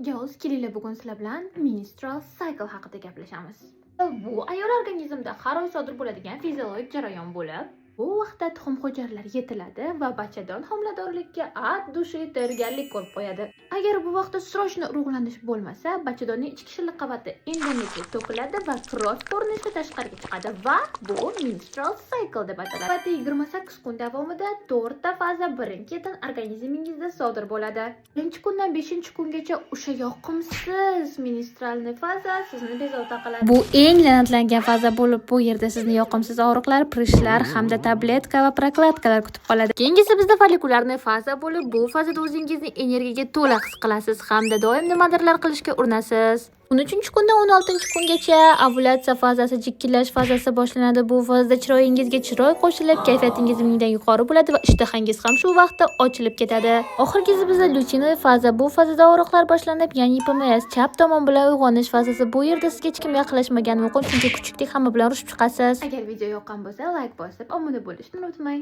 Yovuz kelinglar, bugun sizlar bilan menstrual cycle haqida gaplashamiz. Bu ayol organizmida har oy sodir bo'ladigan fiziologik jarayon bo'lib, bu vaqtda tuxum hujayralari yetiladi va bachadon homiladorlikka at dushi tayyorgarlik ko'rib qo'yadi. Agar bu vaqtda srochno urug'lanish bo'lmasa, bachadonning ichki shilliq qavati endonetga to'kiladi va kiroz ko'rinishda tashqariga chiqadi va bu menstrual cycle deb ataladi. Albatta 28 kun davomida 4 ta faza birin-ketin organizmingizda sodir bo'ladi. Birinchi kundan 5-kungacha o'sha yoqimsiz menstrualniy faza sizni bezovta qiladi. Bu eng la'natlangan faza bo'lib, bu yerda sizni yoqimsiz og'riqlar, prishlar hamda tabletka va prokladkalar kutib qoladi. Keyingisi bizda folikularniy faza bo'lib, bu fazada o'zingizni energiyaga to'la his qilasiz hamda doim nimadirlar qilishga urinasiz. 13-kundan 16-kungacha ovulyatsiya fazasi, jikkillash fazasi boshlanadi. Bu fazada chiroyingizga chiroy qo'shilib, kayfiyatingiz mingdan yuqori bo'ladi va ishtahangiz ham shu vaqtda ochilib ketadi. Oxirgisi bizda luteinoy faza. Bu fazada og'riqlar boshlanib, ya'ni PMS, chap tomon bilan uyg'onish fazasi. Bu yerda sizga hech kim yaqinlashmagani mumkin, chunki kuchukdek hamma bilan urushib chiqasiz. Agar video yoqqan bo'lsa, like bosib, obuna bo'lishni unutmang.